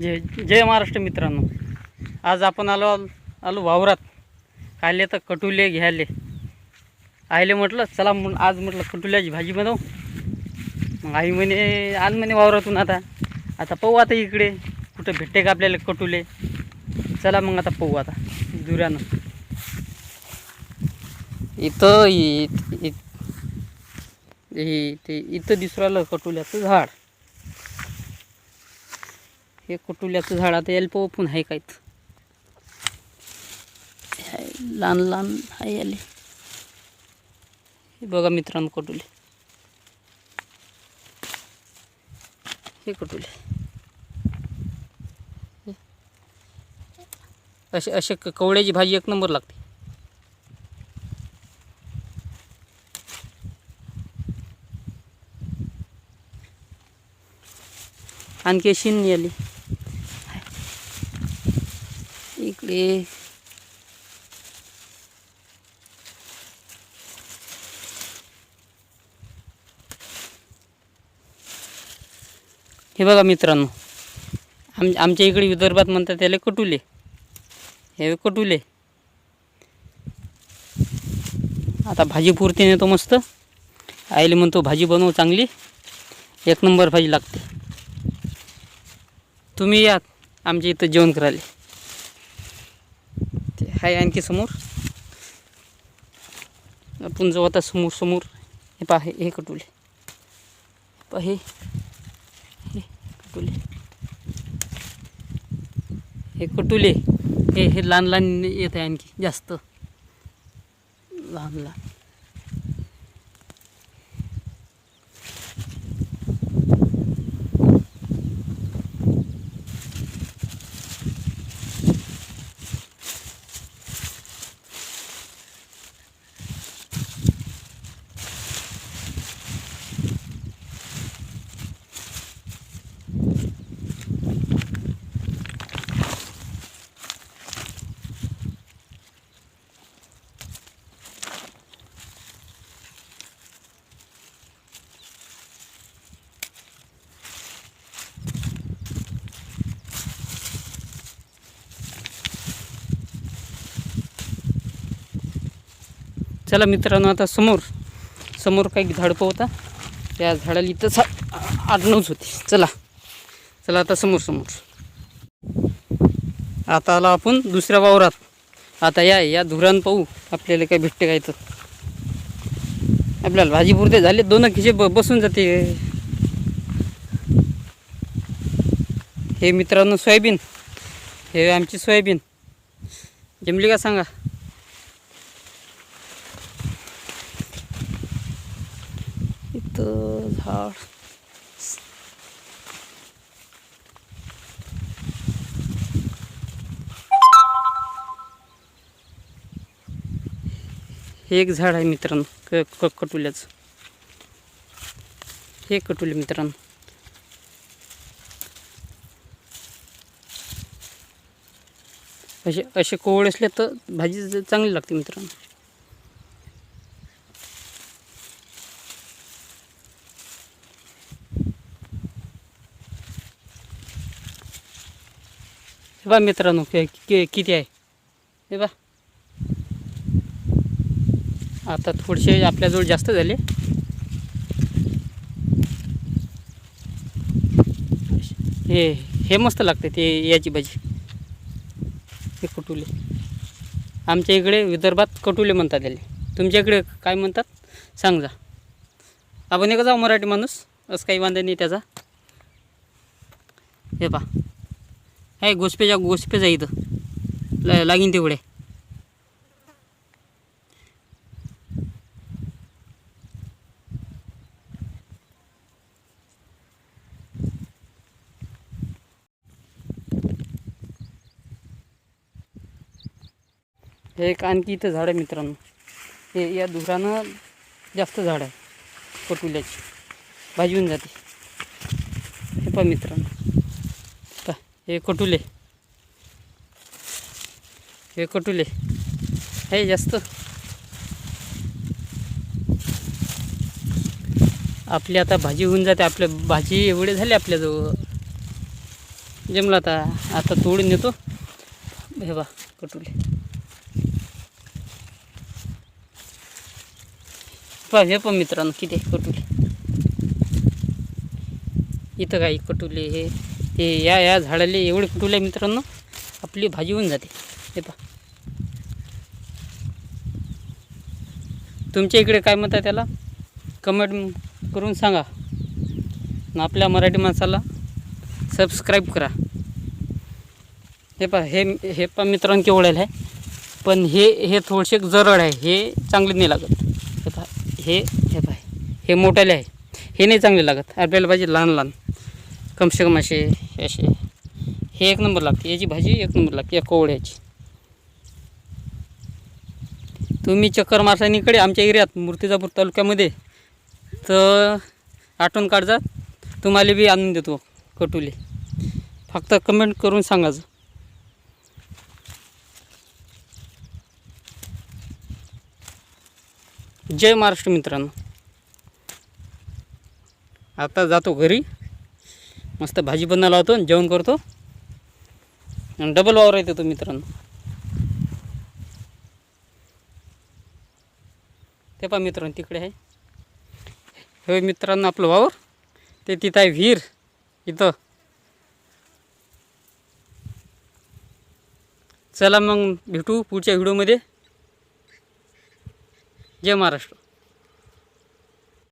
जय महाराष्ट्र मित्रांनो, आज आपण आलो वावरात. काले तर कटुले घ्यायले आयले म्हटलं चला आज म्हटलं कटुल्याची भाजी बनव. मग आई म्हणे आज म्हणे वावरातून आता पाहू आता इकडे कुठं भेटते का आपल्याला कटुले. चला मग आता पाहू आता दुऱ्यानं इथं दिसू राहिलं कटुल्याचं झाड. हे कटुल्याचं झाड आता याला पोपून आहे काहीत लहान लहान आहे याले. हे बघा मित्रांनो कटुले, हे कटुले असे कवड्याची भाजी एक नंबर लागते. आणखी शिन्नी आली इकडे. हे बघा मित्रांनो, आमच्या इकडे विदर्भात म्हणतात त्याला कटुले. हे कटुले आता भाजी पुरती नेतो मस्त. आईले म्हणतो भाजी बनव चांगली, एक नंबर भाजी लागते. तुम्ही या आमच्या इथं जेवण करायला. ते आहे आणखी समोर, आपण जाऊ आता समोर. हे पहा हे कटुले, पहा हे कटुले, हे कटुले हे लहान लहान येत आहे, आणखी जास्त लहान लहान. चला मित्रांनो, आता समोर काही झाडपं होता, त्या झाडाला इथंच 8-9 होती. चला आता समोर आता आला आपण दुसऱ्या वावरात. आता या धुरान पाहू आपल्याला काय भेटते काय. तर आपल्याला भाजी पुरते झाले, 2 खिचे बसून जाते. हे मित्रांनो सोयाबीन, हे आमची सोयाबीन जमली का सांगा. इथं झाड हे एक झाड आहे मित्रांनो कटुल्याचं. हे कटुले मित्रांनो, असे कोवळे असले तर भाजी चांगली लागते मित्रांनो. हे बा मित्रांनो किती आहे हे बा. आता थोडेसे आपल्याजवळ जास्त झाले. हे मस्त लागते ते याची भाजी. हे कटुले आमच्या इकडे विदर्भात कटुले म्हणतात त्याला. तुमच्या इकडे काय म्हणतात सांग जा. आपण एक जाऊ मराठी माणूस, असं काही वांधा नाही त्याचा. हे पा हे गोष्पेचा इथं लागीन तेवढे. एक आणखी इथं झाड आहे मित्रांनो. हे या धुरानं जास्त झाड आहे कटुल्याची, भाजी होऊन जाते. हे पहा मित्रांनो, हे कटुले हे जास्त. आपली आता भाजी होऊन जाते. आपल्या भाजी एवढे झाले आपल्याजवळ. जमलं आता तोडून देतो. हे बा कटुले पहा, हे पण मित्रांनो किती आहे कटुले. इथं काही कटुले हे या झाडाले एवढे कटुले आहे मित्रांनो, आपली भाजी होऊन जाते. हे पहा, तुमच्या इकडे काय म्हणतात त्याला कमेंट करून सांगा. आणि आपल्या मराठी माणसाला सबस्क्राईब करा. हे पहा, हे पण मित्रांनो केवढ्याला आहे, पण हे थोडेसे जरड आहे, हे चांगले नाही लागत. हे पहा, हे पहा, हे मोठ्याले आहे, हे नाही चांगले लागत. आपल्याला पाहिजे लहान लहान, कमसे कम असे हे एक नंबर लागते. याची भाजी एक नंबर लागते या कोवळ्याची. तुम्ही चक्कर मारसानीकडे आमच्या एरियात मूर्तिजापूर तालुक्यामध्ये तर आठवण काढजा, तुम्हाला बी आणून देतो कटुले. फक्त कमेंट करून सांगायचं. जय महाराष्ट्र मित्रांनो. आता जातो घरी, मस्त भाजी बनायला लावतो, जेवण करतो आणि डबल वावर येतो तो मित्रांनो. ते पहा मित्रांनो तिकडे आहे. हे मित्रांनो आपलं वावर, ते तिथं आहे विहीर. इथं चला मग भेटू पुढच्या व्हिडिओमध्ये. जय महाराष्ट्र.